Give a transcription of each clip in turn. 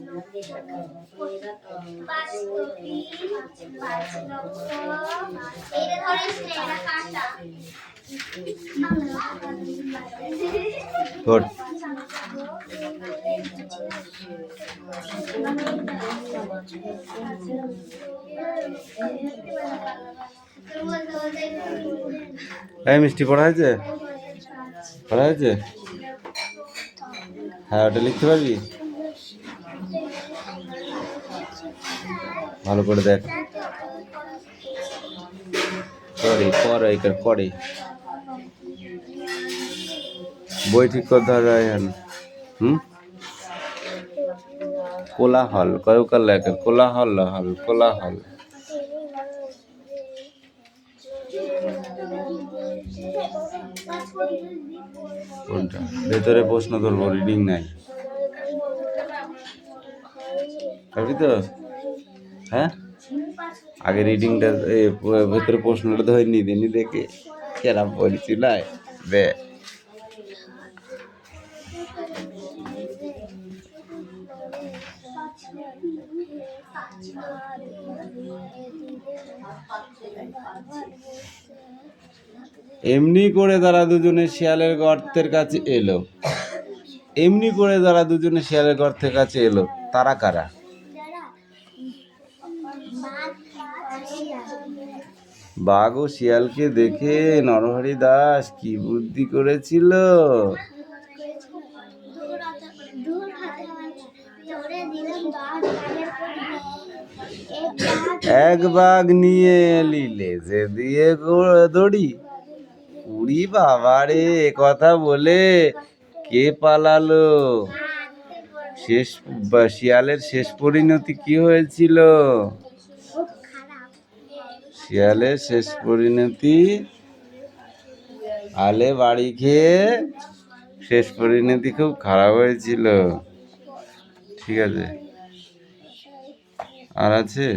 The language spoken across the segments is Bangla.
Good. এই মিষ্টি পড়া হয়েছে? পড়া হয়েছে? হ্যাঁ, ওটা লিখতে পারবি? ভালো করে দেখ। করে বই ঠিক করে ধরা এখন। কোলাহল কয়কার লেখা? কোলাহল কোলাহল। কোনটা? ভেতরে প্রশ্ন ধরবো, রিডিং নাই। পারবি তো? হ্যাঁ, আগে রিডিংটা ভেতরে প্রশ্নটা ধরে নি দেখে কেরাম পড়েছি নাই বে। এমনি করে তারা দুজনে শিয়ালের গর্তের কাছে এলো। এমনি করে তারা দুজনে শিয়ালের গর্তের কাছে এলো। তারা কারা? বাঘ ও শিয়ালকে দেখে নরহরি দাস কি বুদ্ধি করেছিল? এক বাঘ নিয়ে এলি লেজে দিয়ে দড়ি। উড়ি বাবারে, কথা বলে কে পালালো? শিয়ালের শেষ পরিণতি কি হয়েছিল? শিয়ালের শেষ পরিণতি আলে বাড়ি খেয়ে শেষ পরিণতি খুব খারাপ হয়েছিল। ঠিক আছে, আর আছে?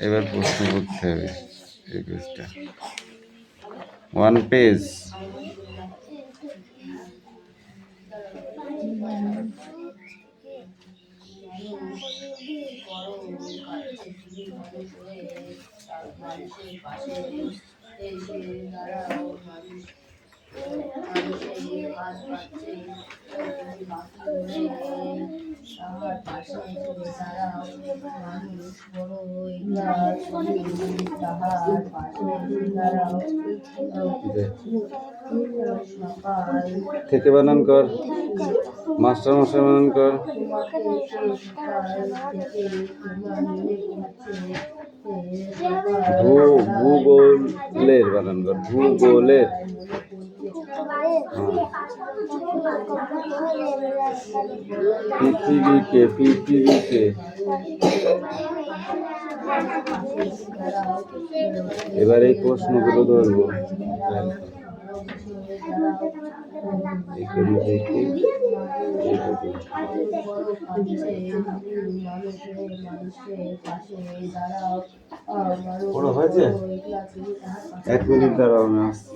এবার প্রশ্ন করতে হবে। এই পেজটা 1 পেজ। থেকে বানান কর, মাস্টার মশাই বানান কর। ভূগোলের বানান কর, ভূগোলের। পৃথিবীকে এবার এই প্রশ্নগুলো ধরবো। হয়েছে? 1 মিনিট দাঁড়াও, আমি আসছি।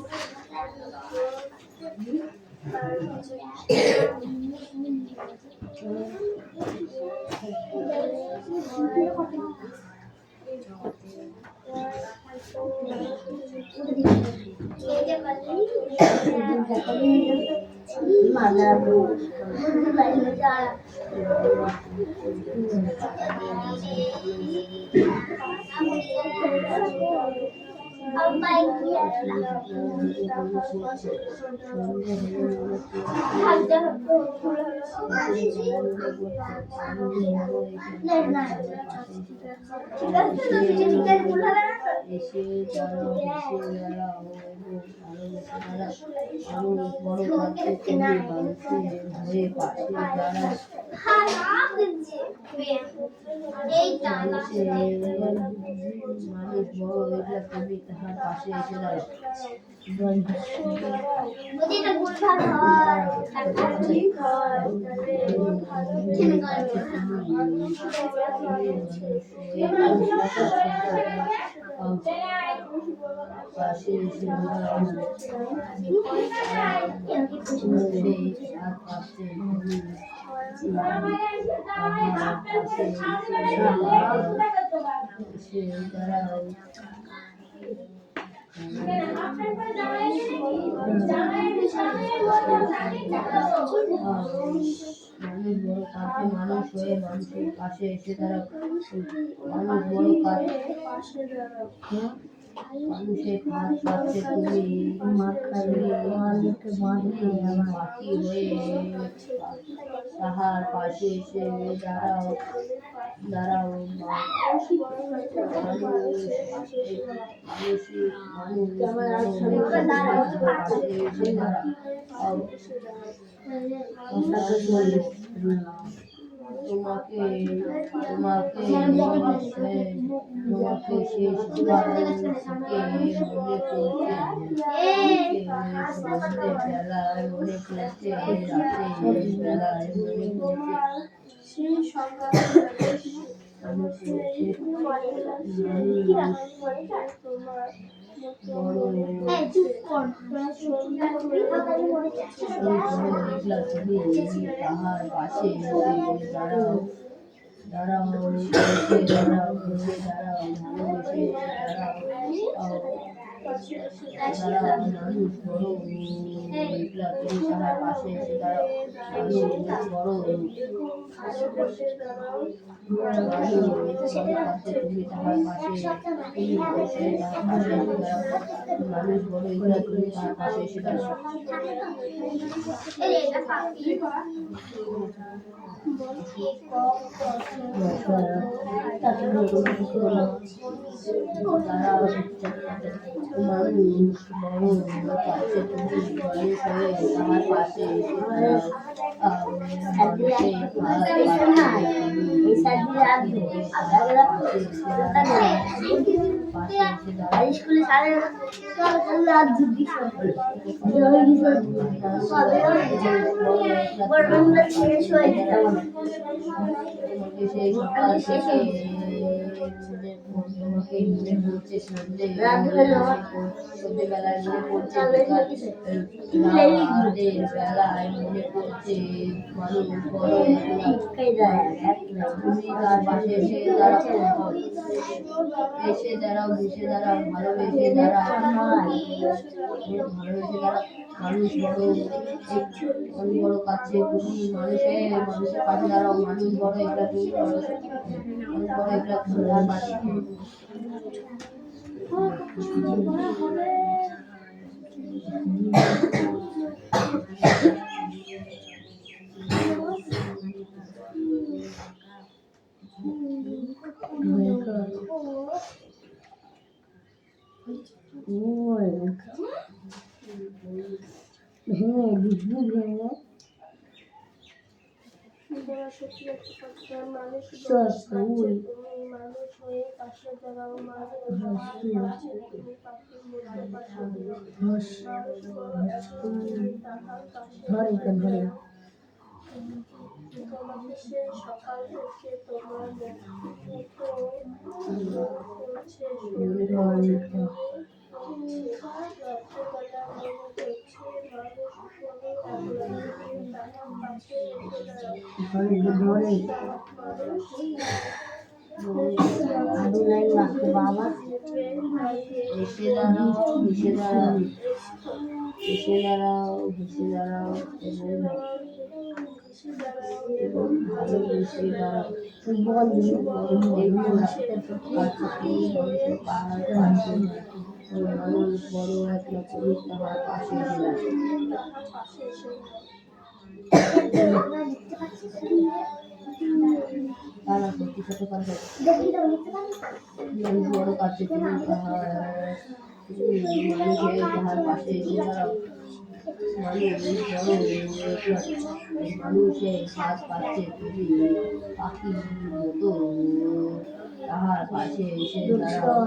মানুষ বড় কাছে মানুষ হয়ে মানুষের পাশে এসে দাঁড়াও। মানুষ বড় কাছে মানুষের হাত পাচ্ছে তুমি পাখি হয়ে তাহার পাশে এসে দাঁড়াও দাঁড়াও। মানুষ পাশে এসে দাঁড়াও। তোমাকে তোমাকে তোমাকে শেষ সকাল থেকে মনে পড়ছে, সন্ধ্যে বেলায় মনে পড়ছে, রাতের বেলায় মনে পড়ছে। তাহার পাশে দাঁড়াও দাঁড়াও এসে দাঁড়াও এসে দাঁড়াও ভালোবেসে দাঁড়াও। মানুষ বড় দেখলা তুমি তাহার পাশে এসে দাঁড়াও। মানুষ বড় তুমি তাহার পাশে এসে দাঁড়াও। মানুষ বড় দেখলা তুমি তাহার পাশে এসে দাঁড়াও। মানুষ বড় কাছে তুমি মানুষ হয়ে তাহার পাশে এসে দাঁড়াও। সেই সকাল থেকে তোমাকে মনে পড়ছে, সন্ধ্যেবেলায় মনে পড়ছে, রাতের বেলায় মনে পড়ছে। মানুষ বড় তুমি তার পাশে এসে দাঁড়াও এসে দাঁড়াও মিশে দাঁড়াও ভালোবেসে দাঁড়াও ভালোবেসে দাঁড়াও। মানুষ বড় বড় কাছে তুমি মানুষের পাশে দাঁড়াও। মানুষ বড় এগুলা তুমি মানুষ বড় এগুলা তোমার পাশে। মানুষ হয়ে পাশে দাঁড়াও। তোমাকে সেই সকাল থেকে তোমার বাবা এসে দাঁড়াও এসে দাঁড়াও এসে দাঁড়াও এসে দাঁড়াও এবং ভালোবেসে দাঁড়াও। মানুষ বড় একটা পুরুষ তাহার পাশে এসে তারা সত্যি সাথে পারে মানুষ বড় কাছে তুমি মানুষের তাহার পাশে এসে দাঁড়াও। মানুষের হাত পাচ্ছে তুমি পাখি মতো তাহার পাশে এসে দাঁড়াও।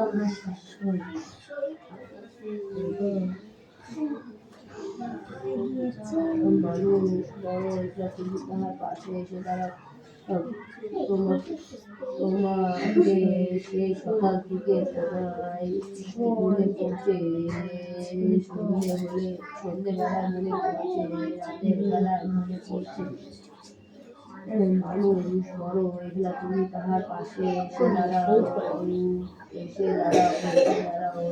মানুষ বড় এটা তুমি তাহার পাশে এসে দাঁড়াও। তোমাকে সেই সকাল থেকে তোমায় মনে পড়ছে, সন্ধ্যেবেলায় মনে পড়ছে, রাতের বেলায় মনে পড়ছে। মানুষ বড় এগুলা তুমি তাহার পাশে এসে দাঁড়াও, এসে দাঁড়াও, এসে দাঁড়াও,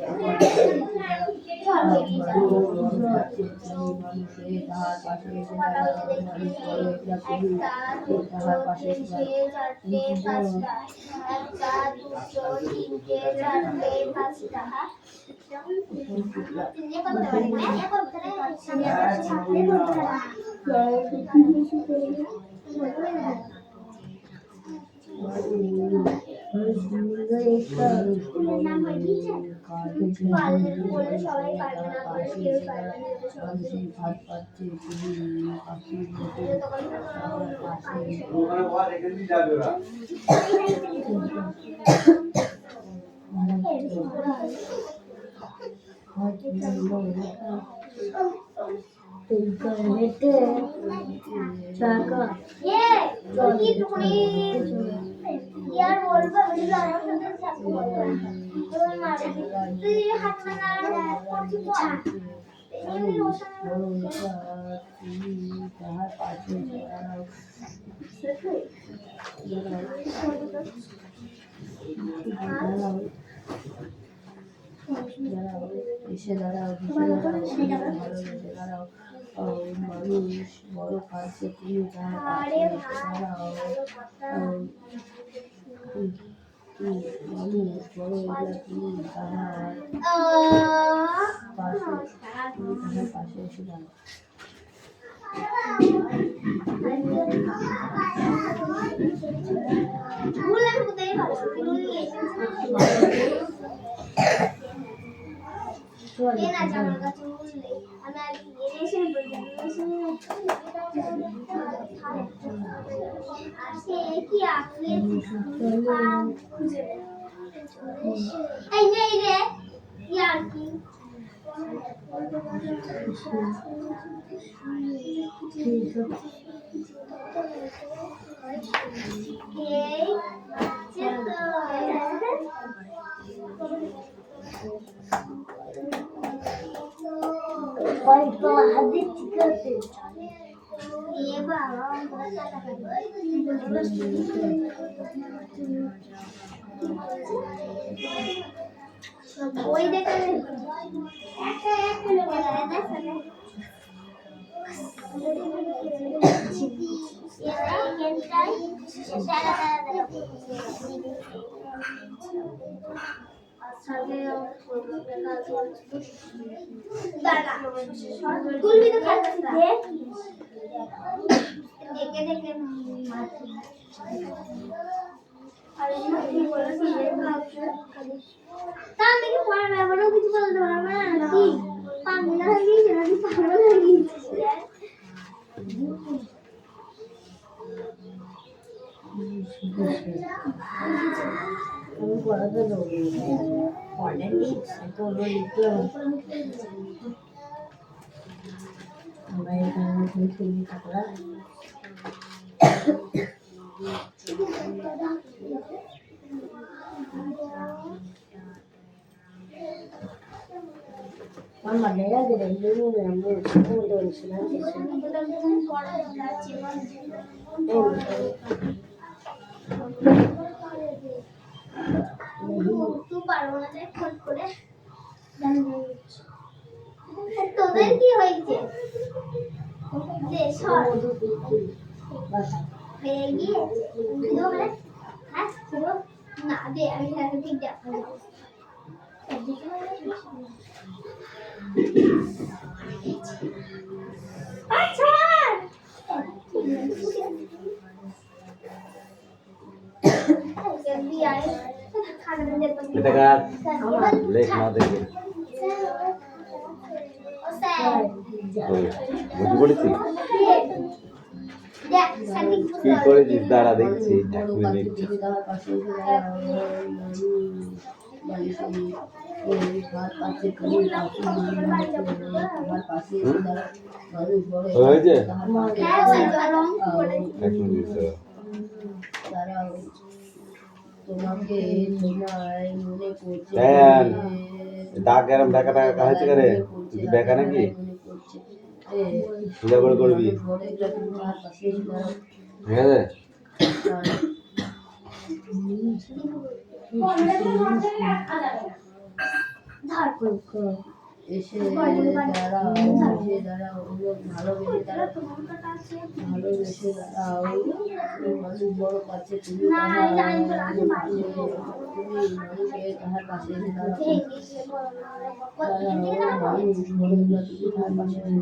তোমার পাশে এসে দাঁড়াও। মানুষ বড় আছে তুমি মানুষে তাহার পাশে এসে দাঁড়াও, মানুষ বড় এগুলা তুমি তাহার পাশে এসে দাঁড়াও। মানুষের ভাত পাচ্ছে তুমি পাখির মতো তাহার পাশে ইন্টারনেটে টাকা তাহার পাশে দাঁড়াও, এসে দাঁড়াও, এসে দাঁড়াও। মানুষ বড় কাছে তুমি তাহার পাশে এসে দাঁড়াও। মানুষ বড় এগুলা তুমি তাহার পাশে এসে দাঁড়াও। ওই দেখে তুলবি তো দেখে দেখে তা আমি কি পড়ার ব্যাপারেও কিছু বলতে পারবো না নাকি পাগলা হয়ে গিয়েছে নাকি পাগল হয়ে গিয়েছে আমি পড়াতে দেবো অনেক তো লিখলাম আমরা এখানে ছবি থাকলাম mamma lei ha delle linee molto dolci তুই পারবো না তাই ফোন করে তোদের কি হয়েছে দে সর হয়ে গিয়েছে হ্যাঁ না দে আমি ঠিক দেখা যাবো আচ্ছা এটা কার লেখ না দেখে বুঝতে পড়েছি কি করেছিস দাঁড়া দেখছি এক মিনিট হয়েছে এক মিনিট তোমাকে তোমায় মনে করছে দাগ এরম বেকা টাকা হয়েছে রে তুই বেকা নাকি পূজা করে করবি ঠিক আছে? এসে দাঁড়াও, এসে দাঁড়াও, ভালোবেসে দাঁড়াও, ভালোবেসে দাঁড়াও, মানুষ বড় পাচ্ছে তুমি মানুষের তাহার পাশে এসে দাঁড়াও, মানুষ বড় তুমি তাহার পাশে এসে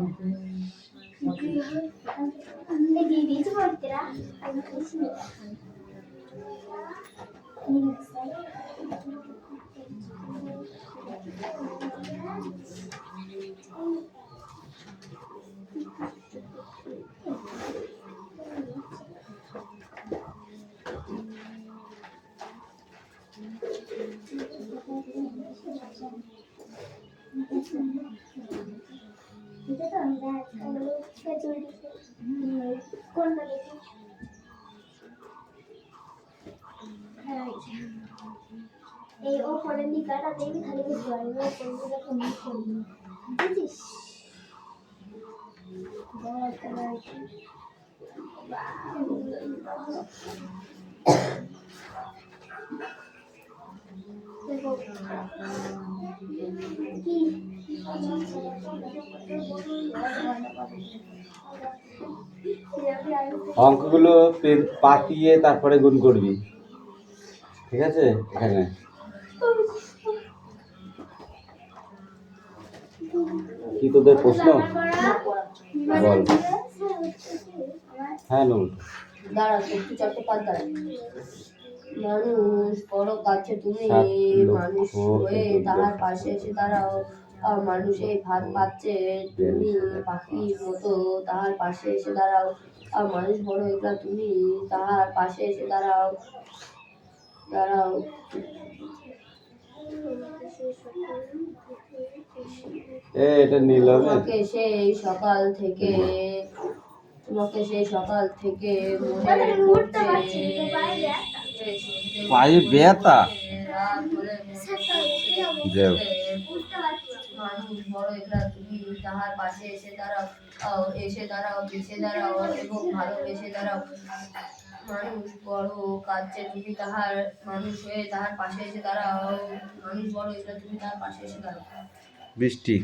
এই ওপরের দিকটা দেখবি খালি বুঝতে পারবি ওপরের দিকটা কোন দিক করবি বুঝিস কি অঙ্কগুলো পাতিয়ে তারপরে গুণ করবি, ঠিক আছে? এখানে কি তোদের প্রশ্ন বল। হ্যাঁ নুল। দাঁড়া, শক্তি চট্টোপাধ্যায়। মানুষ বড় কাছে তুমি মানুষ হয়ে তাহার পাশে এসে দাঁড়াও, মানুষ এই ভাত পাচ্ছে তুমি পাখির মতো তাহার পাশে এসে দাঁড়াও, মানুষ বড় একলা তুমি তাহার পাশে এসে দাঁড়াও, দাঁড়াও। এটা নীল হবে। তোমাকে সেই সকাল থেকে মনে পড়ছে পায়ে ব্যথা। মানুষ বড় একলা তুমি তাহার পাশে এসে দাঁড়াও, এসে দাঁড়াও, বেসে দাঁড়াও এবং ভালোবেসে দাঁড়াও, মানুষ বড় কাছে তুমি তাহার মানুষ হয়ে তাহার পাশে এসে দাঁড়াও, মানুষ বড় একলা তুমি তাহার পাশে এসে দাঁড়াও। বৃষ্টি।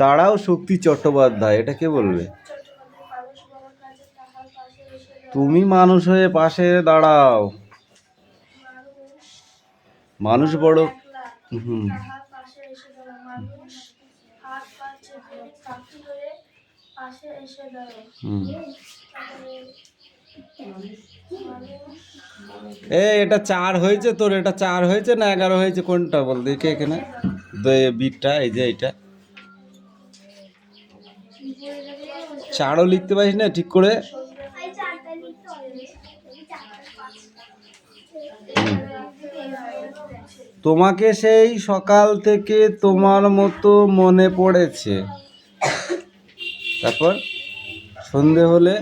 দাঁড়াও শক্তি চট্টোপাধ্যায়, এটা কে বলবে? তুমি মানুষ হয়ে পাশে দাঁড়াও, মানুষ বড় হুম এটা 4 হয়েছে তোর, এটা 4 হয়েছে না 11 হয়েছে, কোনটা বল দেখে এখানে বিটটা, এই যে এটা 4ও লিখতে পারিস না ঠিক করে? তোমাকে সেই সকাল থেকে তোমার মতো মনে পড়েছে, তারপর সন্ধে হলে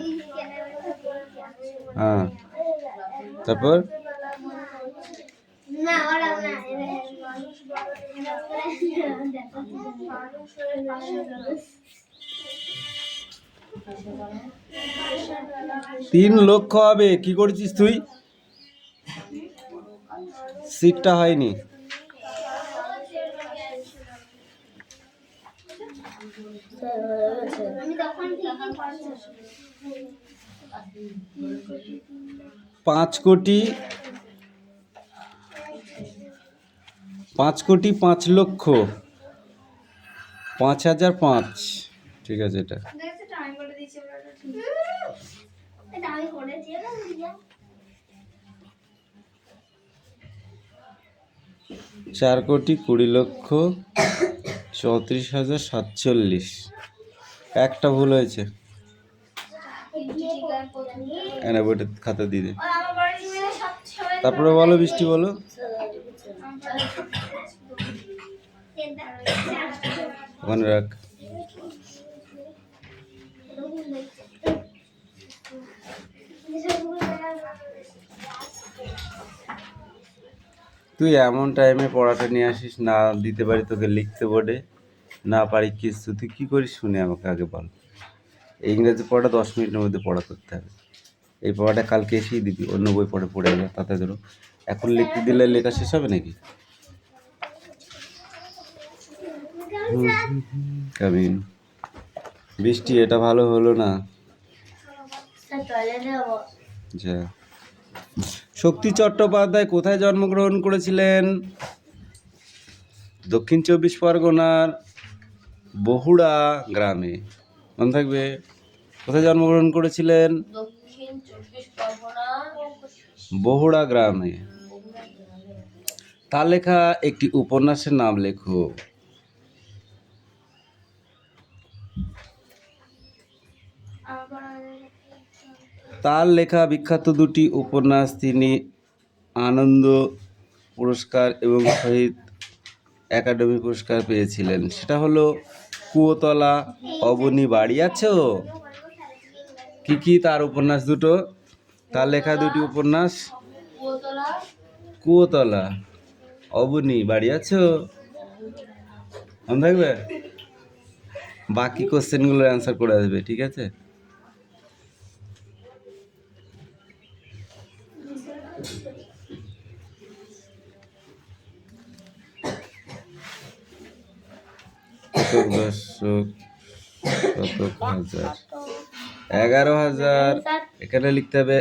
হ্যাঁ, তারপর না ওরা না 3 লক্ষ হবে। কি করেছিস তুই? সিটটা হয়নি। আমি তখন ঠিকই করছি 5 কোটি 5 লক্ষ 5,005। ঠিক আছে, এটা আমি করে দিয়েছি এটা আমি করেছি না বুঝিয়া 4,20,34,047। একটা ভুল হয়েছে, এনে বইটা খাতা দিয়ে দে। তারপরে বলো বৃষ্টি, বলো। ওখানে রাখ। তুই এমন টাইমে পড়াটা নিয়ে আসিস, না দিতে পারি তোকে লিখতে বোর্ডে, না পারি কিছু, তুই কি করিস শুনে আমাকে আগে বল। এই ইংরেজি পড়াটা 10 মিনিটের মধ্যে পড়া করতে হবে। এই পড়াটা কালকে এসেই দিবি, অন্য বই পড়ে যাবে তাতে ধরো। এখন লিখতে দিলে লেখা শেষ হবে নাকি? কাবিন, বৃষ্টি এটা ভালো হলো না। স্যার টয়লেটে যাবো। যা। শক্তি চট্টোপাধ্যায় কোথায় জন্মগ্রহণ করেছিলেন? দক্ষিণ 24 পরগনার বহুড়া গ্রামে। মনে থাকবে, কোথায় জন্মগ্রহণ করেছিলেন? দক্ষিণ 24 পরগনা বহুড়া গ্রামে। তার লেখা একটি উপন্যাসের নাম লেখো। তার লেখা বিখ্যাত দুটি উপন্যাস তিনি আনন্দ পুরস্কার এবং শহীদ একাডেমি পুরস্কার পেয়েছিলেন। সেটা হলো কুয়োতলা, অবনী বাড়ি আছো। কি কি তার উপন্যাস দুটো? তার লেখা দুটি উপন্যাস কুয়োতলা, কুয়োতলা, অবনী বাড়ি আছো। মনে থাকবে? বাকি কোশ্চেনগুলোর অ্যান্সার করে আসবে, ঠিক আছে? শতক, দশক, শতক, হাজার, 11,000। এখানে লিখতে হবে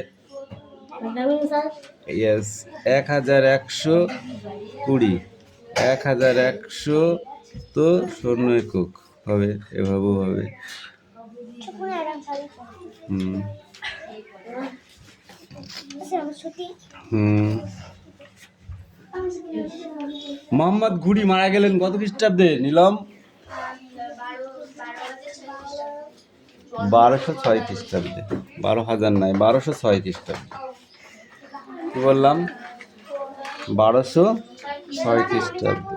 ইয়েস 1120, 1100 তো শূন্য একক হবে, এভাবেও হবে। হুম হুম। মোহাম্মদ ঘুরি মারা গেলেন কত খ্রিস্টাব্দে নিলম? 1206 খ্রিস্টাব্দে। 12,000 নয়, 1206 খ্রিস্টাব্দে। কি বললাম? 1206 খ্রিস্টাব্দে।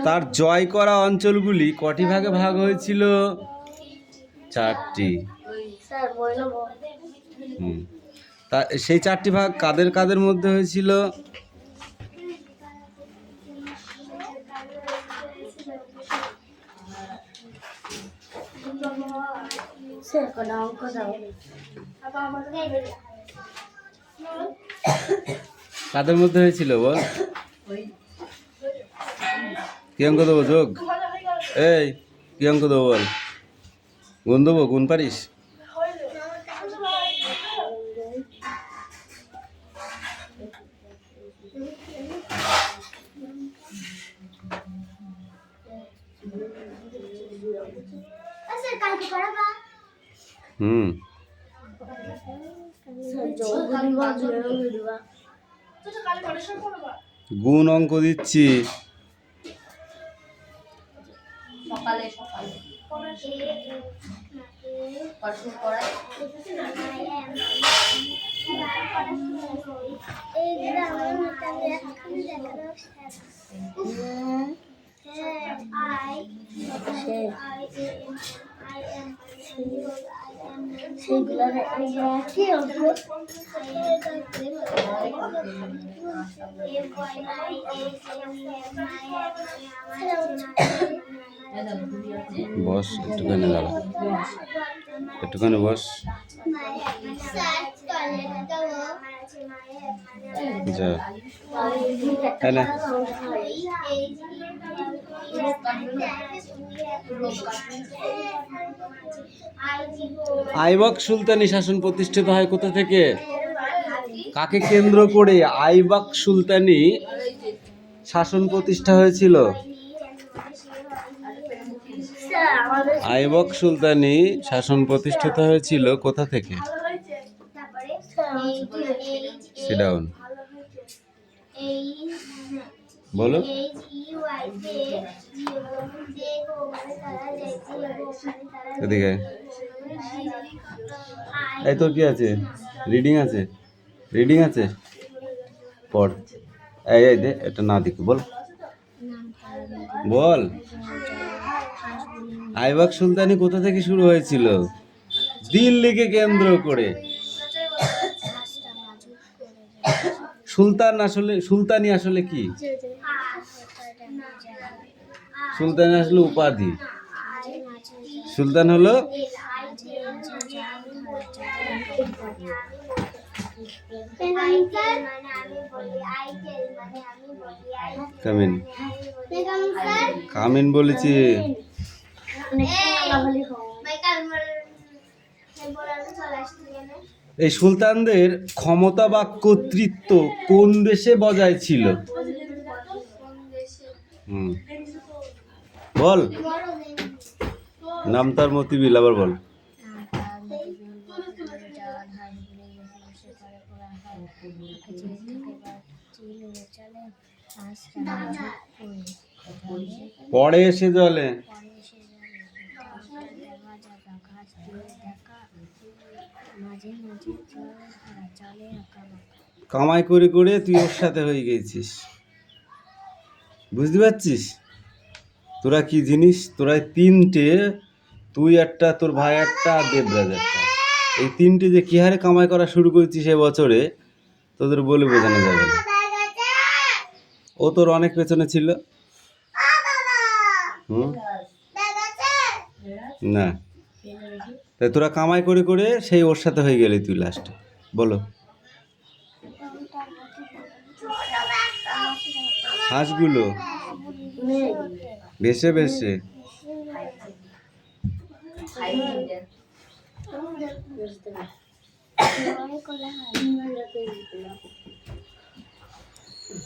তার জয় করা অঞ্চলগুলি কটি ভাগে ভাগ হয়েছিল? 4টি। তা সেই 4টি ভাগ কাদের কাদের মধ্যে হয়েছিল? কাদের মধ্যে হয়েছিল বল? কি অঙ্ক দেবো? যোগ? এই কি অঙ্ক দেবো বল? গুণ দেবো? গুণ পারিস? হুম। গুণ অঙ্ক দিচ্ছি। সকালে সকালে পড়াশোনা করায়। বস একটুখানি দাঁড়া, একটুখানি বস। যা হ্যাঁ না। আইবক সুলতানি শাসন প্রতিষ্ঠিত হয় কোথা থেকে? কাকে কেন্দ্র করে আইবক সুলতানি শাসন প্রতিষ্ঠা হয়েছিল? আইবক সুলতানি শাসন প্রতিষ্ঠিত হয়েছিল কোথা থেকে? Sit down. বলো। এদিকে এই তোর কি আছে? রিডিং আছে? রিডিং আছে? পড়। এই দে, এটা না দেখি বল। বল। আইবক সুলতানি কোথা থেকে শুরু হয়েছিল? দিল্লিকে কেন্দ্র করে। সুলতানি আসলে কি? সুলতানি আসলে উপাধি। সুলতান হলো কামিন। কামিন বলেছি। এই সুলতানদের ক্ষমতা বা কর্তৃত্ব কোন দেশে বজায় ছিল? বল। নাম তার মতিবিল, আবার বল। পরে এসে জলে কামাই করে করে তুই ওর সাথে হয়ে গেছিস, বুঝতে পারছিস? তোরা কি জিনিস, তোরা তিনটে, তুই একটা, তোর ভাই একটা, আর দেবরাজ একটা, এই তিনটে যে কি হারে কামাই করা শুরু করেছিস এ বছরে, তোদের বলে বোঝানো যাবে না। ও তোর অনেক পেছনে ছিল। না, তাই তোরা কামাই করে করে সেই ওর সাথে হয়ে গেলি তুই লাস্টে। বলো। হাঁসগুলো ভেসে ভেসে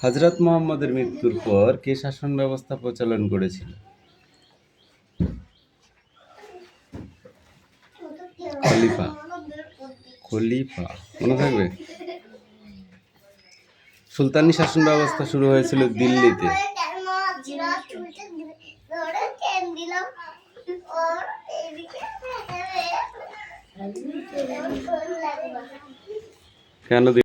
হযরত মুহাম্মদের মৃত্যুর পর কে শাসন ব্যবস্থা প্রচলন করেছিল? খলিফা। খলিফা মনে থাকবে। সুলতানি শাসন ব্যবস্থা শুরু হয়েছিল দিল্লিতে। কেন